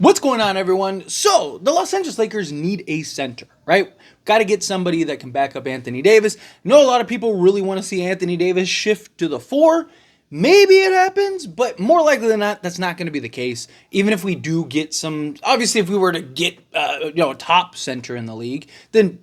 What's going on, everyone? So, the Los Angeles Lakers need a center, right? Got to get somebody that can back up Anthony Davis. I know a lot of people really want to see Anthony Davis shift to the four. Maybe it happens, but more likely than not, that's not going to be the case. Even if we do get some, obviously, if we were to get a top center in the league, then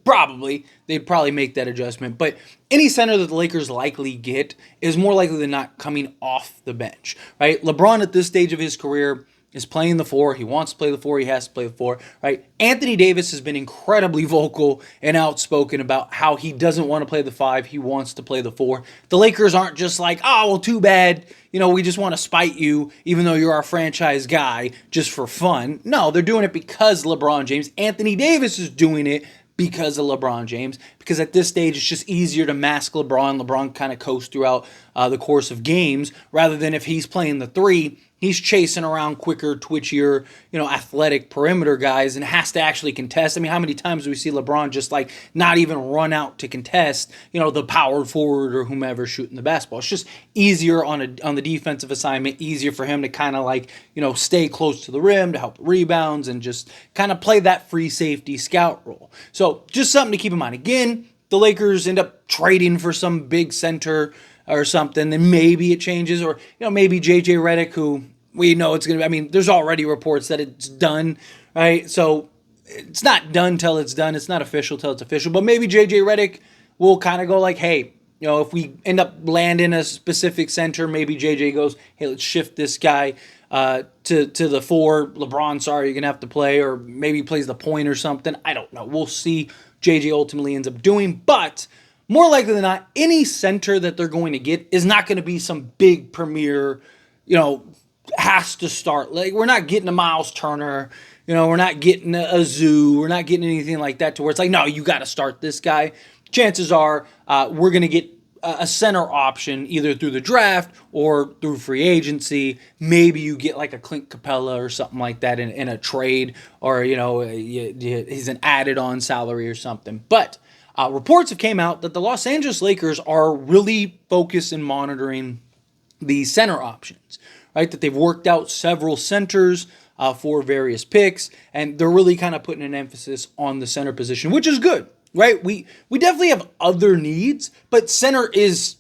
they'd probably make that adjustment. But any center that the Lakers likely get is more likely than not coming off the bench, right? LeBron at this stage of his career is playing the four. He wants to play the four. He has to play the four, right? Anthony Davis has been incredibly vocal and outspoken about how he doesn't want to play the five. He wants to play the four. The Lakers aren't just like, oh, well, too bad. We just want to spite you, even though you're our franchise guy, just for fun. No, they're doing it because LeBron James. Anthony Davis is doing it because of LeBron James, because at this stage it's just easier to mask LeBron. LeBron kind of coasts throughout the course of games, rather than if he's playing the three, he's chasing around quicker, twitchier, athletic perimeter guys and has to actually contest. I mean, how many times do we see LeBron just like not even run out to contest, the power forward or whomever shooting the basketball? It's just easier on the defensive assignment, easier for him to kind of stay close to the rim to help rebounds and just kind of play that free safety scout role. So just something to keep in mind. Again, the Lakers end up trading for some big center or something, then maybe it changes, or maybe JJ Redick, who we know it's going to be, I mean, there's already reports that it's done, right? So it's not done till it's done. It's not official till it's official, but maybe JJ Redick will kind of go like, hey, if we end up landing a specific center, maybe JJ goes, hey, let's shift this guy to the four. LeBron, sorry, you're going to have to play, or maybe plays the point or something. I don't know. We'll see JJ ultimately ends up doing, but more likely than not, any center that they're going to get is not going to be some big premier, has to start. Like, we're not getting a Miles Turner, we're not getting a Zoo, we're not getting anything like that to where it's like, no, you got to start this guy. Chances are we're going to get a center option either through the draft or through free agency. Maybe you get like a Clint Capella or something like that in a trade, or, he's an added on salary or something. But reports have came out that the Los Angeles Lakers are really focused in monitoring the center options, right? That they've worked out several centers for various picks, and they're really kind of putting an emphasis on the center position, which is good, right? We definitely have other needs, but center is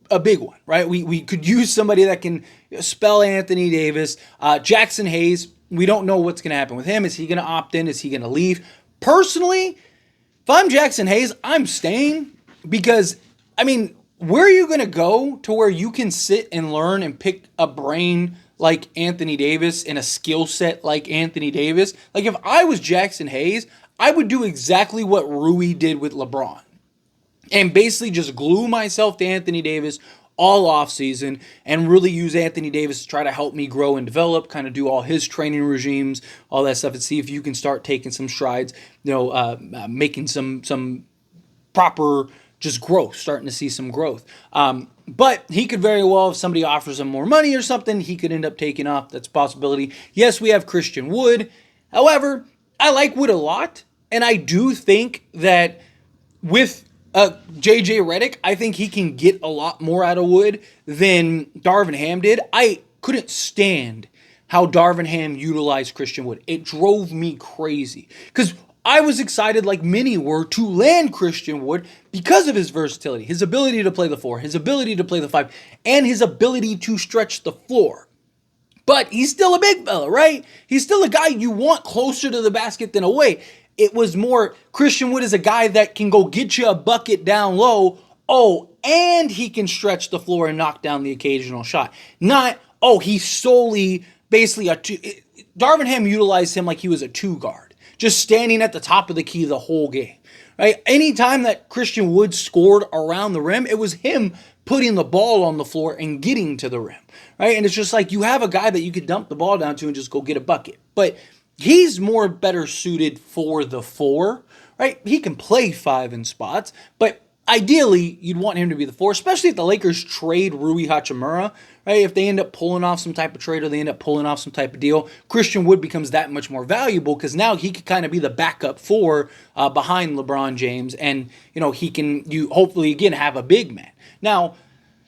a big one, right? We could use somebody that can spell Anthony Davis. Jackson Hayes, we don't know what's going to happen with him. Is he going to opt in? Is he going to leave? Personally, if I'm Jackson Hayes, I'm staying, because, I mean, where are you going to go to where you can sit and learn and pick a brain like Anthony Davis and a skill set like Anthony Davis? Like, if I was Jackson Hayes, I would do exactly what Rui did with LeBron and basically just glue myself to Anthony Davis all offseason and really use Anthony Davis to try to help me grow and develop, kind of do all his training regimes, all that stuff, and see if you can start taking some strides, making some proper just growth, starting to see some growth. But he could very well, if somebody offers him more money or something, he could end up taking off. That's a possibility. Yes, we have Christian Wood. However, I like Wood a lot, and I do think that with JJ Redick, I think he can get a lot more out of Wood than Darvin Ham did. I couldn't stand how Darvin Ham utilized Christian Wood. It drove me crazy, because I was excited, like many were, to land Christian Wood because of his versatility, his ability to play the four, his ability to play the five, and his ability to stretch the floor. But he's still a big fella, right? He's still a guy you want closer to the basket than away. It was more, Christian Wood is a guy that can go get you a bucket down low. Oh, and he can stretch the floor and knock down the occasional shot. Not, he's solely basically a two. Darvin Ham utilized him like he was a two guard, just standing at the top of the key the whole game, right? Anytime that Christian Wood scored around the rim, it was him putting the ball on the floor and getting to the rim, right? And it's just like, you have a guy that you could dump the ball down to and just go get a bucket. But he's more better suited for the four, right? He can play five in spots, but ideally you'd want him to be the four, especially if the Lakers trade Rui Hachimura, right? If they end up pulling off some type of trade or they end up pulling off some type of deal, Christian Wood becomes that much more valuable, because now he could kind of be the backup four behind LeBron James, and he can hopefully again have a big man. Now,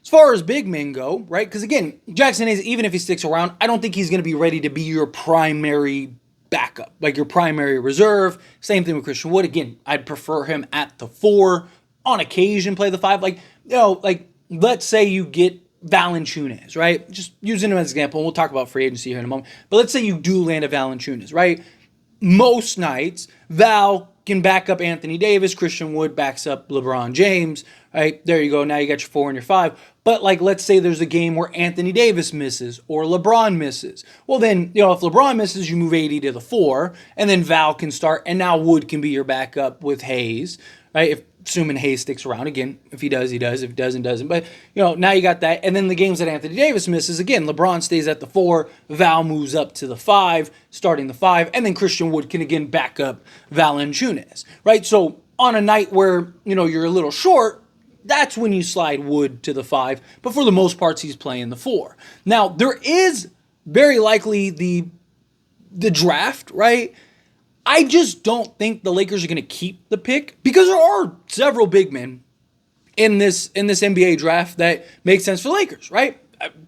as far as big men go, right? Because again, Jackson Hayes, even if he sticks around, I don't think he's going to be ready to be your primary backup, like your primary reserve. Same thing with Christian Wood. Again, I'd prefer him at the 4. On occasion, play the 5. Like, like let's say you get Valanciunas, right? Just using him as an example. And we'll talk about free agency here in a moment. But let's say you do land a Valanciunas, right? Most nights, Val can back up Anthony Davis. Christian Wood backs up LeBron James, right? There you go. Now you got your 4 and your 5. But like, let's say there's a game where Anthony Davis misses or LeBron misses. Well, then, if LeBron misses, you move 80 to the 4, and then Val can start, and now Wood can be your backup with Hayes, right? Assuming Hayes sticks around. Again, if he does, he does. If he doesn't, doesn't. But, now you got that. And then the games that Anthony Davis misses, again, LeBron stays at the 4, Val moves up to the 5, starting the 5, and then Christian Wood can again back up Valanciunas, right? So on a night where, you're a little short, that's when you slide Wood to the 5. But for the most parts, he's playing the 4. Now, there is very likely the draft, right? I just don't think the Lakers are going to keep the pick because there are several big men in this NBA draft that make sense for the Lakers, right?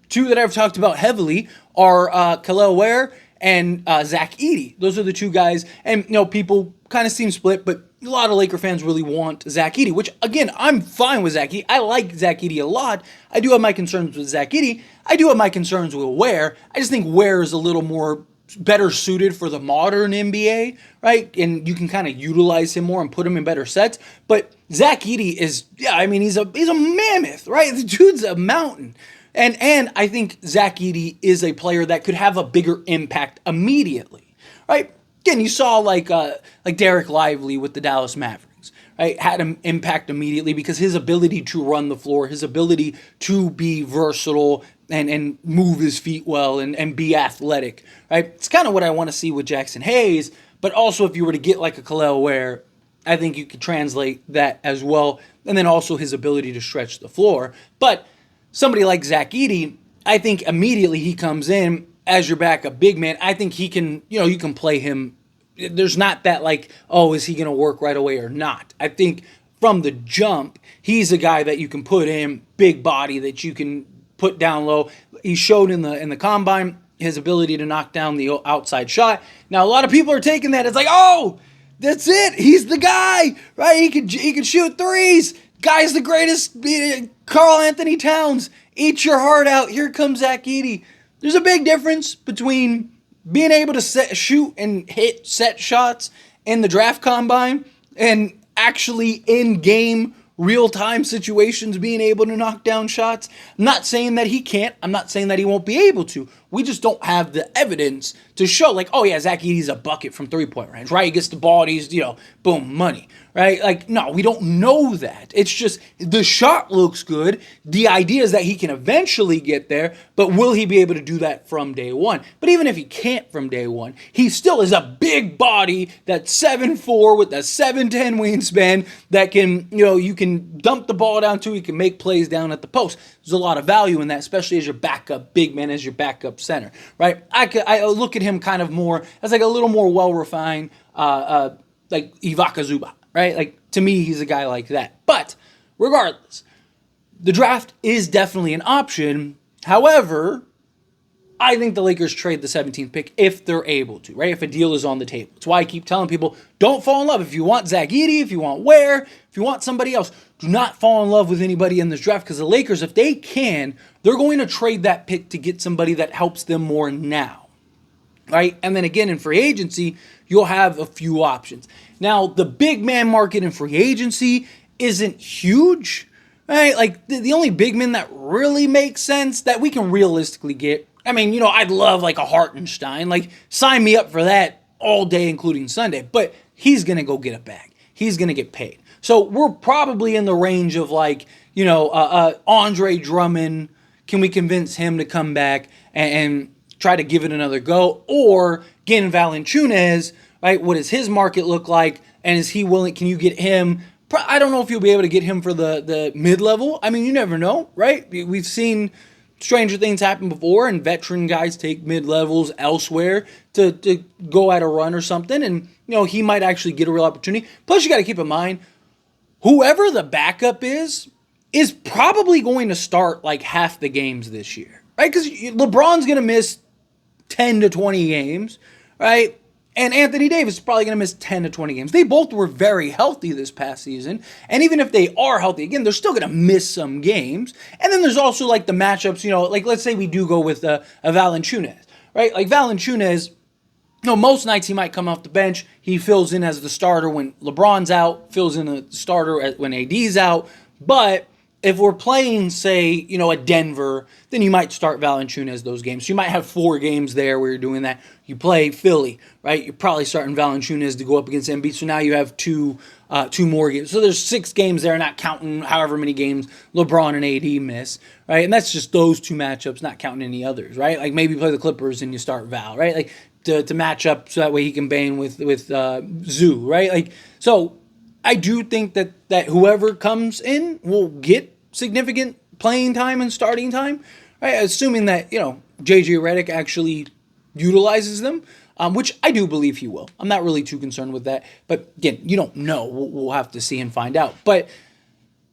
2 that I've talked about heavily are Kel'el Ware and Zach Edey. Those are the 2 guys, and people kind of seem split, but a lot of Laker fans really want Zach Edey, which again, I'm fine with Zach Edey. I like Zach Edey a lot. I do have my concerns with Zach Edey. I do have my concerns with Ware. I just think Ware is a little more better suited for the modern NBA, right? And you can kind of utilize him more and put him in better sets. But Zach Edey is, he's a mammoth, right? The dude's a mountain. And I think Zach Edey is a player that could have a bigger impact immediately, right? Again, you saw like Derek Lively with the Dallas Mavericks, right? Had an impact immediately because his ability to run the floor, his ability to be versatile and move his feet well and be athletic, right? It's kind of what I want to see with Jackson Hayes, but also if you were to get like a Kel'el Ware, I think you could translate that as well, and then also his ability to stretch the floor. But somebody like Zach Edey, I think immediately he comes in as your backup big man. I think he can, you can play him. There's not that like, oh, is he going to work right away or not? I think from the jump, he's a guy that you can put in, big body that you can put down low. He showed in the combine his ability to knock down the outside shot. Now a lot of people are taking that as like, oh, that's it. He's the guy, right? He can shoot threes. Guy's the greatest. Karl Anthony Towns, eat your heart out. Here comes Zach Edey. There's a big difference between being able to shoot and hit set shots in the draft combine and actually in-game real-time situations being able to knock down shots. I'm not saying that he can't. I'm not saying that he won't be able to. We just don't have the evidence to show, like, oh yeah, Zach Edey's a bucket from three-point range, right? He gets the ball and he's, boom, money, right? Like, no, we don't know that. It's just the shot looks good. The idea is that he can eventually get there, but will he be able to do that from day one? But even if he can't from day one, he still is a big body that's 7'4" with a 7'10" wingspan that can, you can dump the ball down to, he can make plays down at the post. There's a lot of value in that, especially as your backup big man, as your backup center, right? I look at him kind of more as like a little more well-refined, like Ivaka Zubac, right? Like, to me, he's a guy like that. But regardless, the draft is definitely an option. However, I think the Lakers trade the 17th pick if they're able to, right? If a deal is on the table. That's why I keep telling people, don't fall in love. If you want Zach Edey, if you want Ware, if you want somebody else, do not fall in love with anybody in this draft, because the Lakers, if they can, they're going to trade that pick to get somebody that helps them more now, right? And then again, in free agency, you'll have a few options. Now, the big man market in free agency isn't huge, right? Like, the only big men that really make sense that we can realistically get, I'd love like a Hartenstein. Like, sign me up for that all day, including Sunday. But he's going to go get a bag. He's going to get paid. So we're probably in the range of like, Andre Drummond. Can we convince him to come back and try to give it another go? Or again, Valanciunas, right? What does his market look like? And is he willing? Can you get him? I don't know if you'll be able to get him for the mid-level. You never know, right? We've seen stranger things happen before, and veteran guys take mid-levels elsewhere to go at a run or something, and he might actually get a real opportunity. Plus, you got to keep in mind, whoever the backup is probably going to start like half the games this year, right? Because LeBron's going to miss 10 to 20 games, right? And Anthony Davis is probably going to miss 10 to 20 games. They both were very healthy this past season. And even if they are healthy, again, they're still going to miss some games. And then there's also like the matchups, like let's say we do go with a Valanciunas, right? Like Valanciunas, most nights he might come off the bench. He fills in as the starter when LeBron's out, fills in the starter when AD's out. But if we're playing, say, a Denver, then you might start Valanciunas those games. So you might have 4 games there where you're doing that. You play Philly, right? You're probably starting Valanciunas to go up against Embiid. So now you have two more games. So there's 6 games there, not counting however many games LeBron and AD miss, right? And that's just those 2 matchups, not counting any others, right? Like maybe you play the Clippers and you start Val, right? Like to match up so that way he can bang with Zoo, right? Like so. I do think that whoever comes in will get significant playing time and starting time, right? Assuming that, JJ Redick actually utilizes them, which I do believe he will. I'm not really too concerned with that. But again, you don't know. We'll have to see and find out. But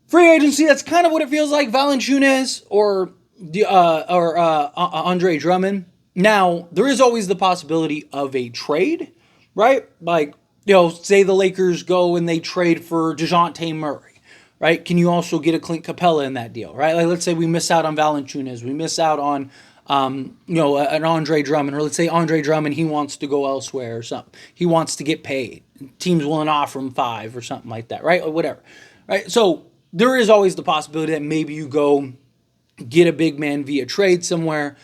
free agency, that's kind of what it feels like. Valanciunas or Andre Drummond. Now, there is always the possibility of a trade, right? Like, say the Lakers go and they trade for DeJounte Murray, right? Can you also get a Clint Capella in that deal, right? Like, let's say we miss out on Valanciunas, we miss out on, an Andre Drummond, or let's say Andre Drummond, he wants to go elsewhere or something. He wants to get paid. Teams willing to offer him 5 or something like that, right? Or whatever, right? So there is always the possibility that maybe you go get a big man via trade somewhere.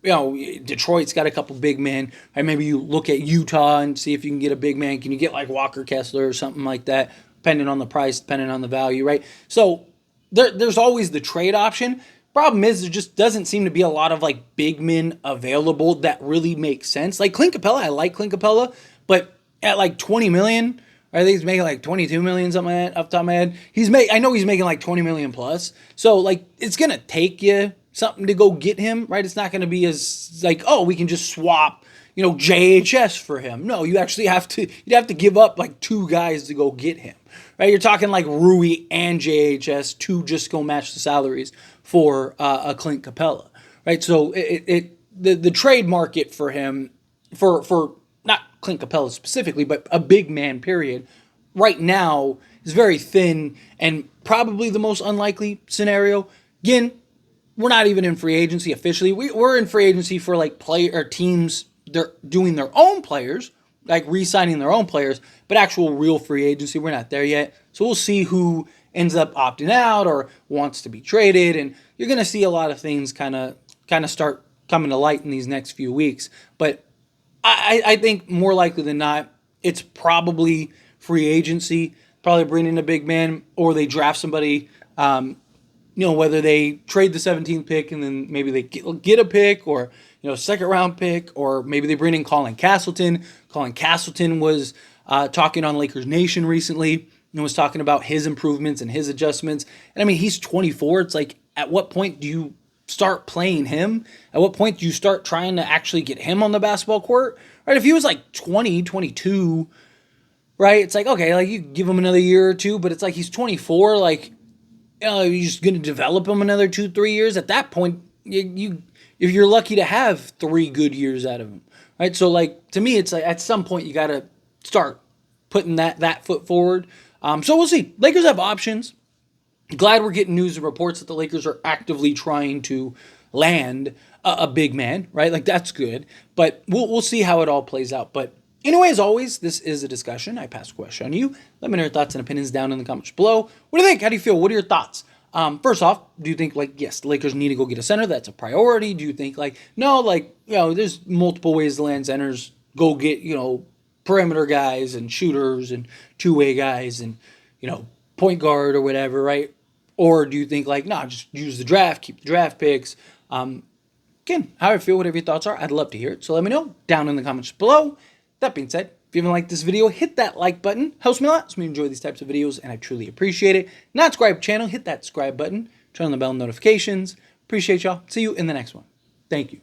Detroit's got a couple big men. Right? Maybe you look at Utah and see if you can get a big man. Can you get like Walker Kessler or something like that, depending on the price, depending on the value, right? So there's always the trade option. Problem is, there just doesn't seem to be a lot of like big men available that really make sense. Like Clint Capella, I like Clint Capella, but at like $20 million, I think he's making like $22 million, something like that, off the top of my head. I know he's making like $20 million plus. So like it's gonna take you something to go get him, right? It's not going to be as like, we can just swap, JHS for him. No, you'd have to give up like 2 guys to go get him, right? You're talking like Rui and JHS to just go match the salaries for a Clint Capella, right? So the trade market for him, for not Clint Capella specifically, but a big man period, right now is very thin and probably the most unlikely scenario. Again, we're not even in free agency officially. We're in free agency for like teams. They're doing their own players, like re-signing their own players, but actual real free agency, we're not there yet. So we'll see who ends up opting out or wants to be traded, and you're going to see a lot of things kind of start coming to light in these next few weeks. But I think more likely than not, it's probably free agency, probably bring in a big man, or they draft somebody. Whether they trade the 17th pick and then maybe they get a pick, or, second round pick, or maybe they bring in Colin Castleton. Colin Castleton was talking on Lakers Nation recently and was talking about his improvements and his adjustments. And I mean, he's 24. It's like, at what point do you start playing him? At what point do you start trying to actually get him on the basketball court? Right? If he was like 20, 22, right? It's like, okay, like you give him another year or 2, but it's like he's 24, like, you're just going to develop him another 2-3 years. At that point, if you're lucky to have 3 good years out of him, right? So, like, to me, it's like at some point you got to start putting that foot forward. So we'll see. Lakers have options. Glad we're getting news and reports that the Lakers are actively trying to land a big man, right? Like, that's good. But we'll see how it all plays out. But anyway, as always, this is a discussion. I pass the question on you. Let me know your thoughts and opinions down in the comments below. What do you think? How do you feel? What are your thoughts? First off, do you think, like, yes, the Lakers need to go get a center? That's a priority. Do you think, like, no, like, there's multiple ways to land centers. Go get, perimeter guys and shooters and two-way guys and, point guard or whatever, right? Or do you think, like, no, just use the draft, keep the draft picks? Again, how I feel, whatever your thoughts are, I'd love to hear it. So let me know down in the comments below. That being said, if you haven't liked this video, hit that like button. Helps me a lot. Helps me enjoy these types of videos, and I truly appreciate it. Not subscribe to the channel, hit that subscribe button. Turn on the bell notifications. Appreciate y'all. See you in the next one. Thank you.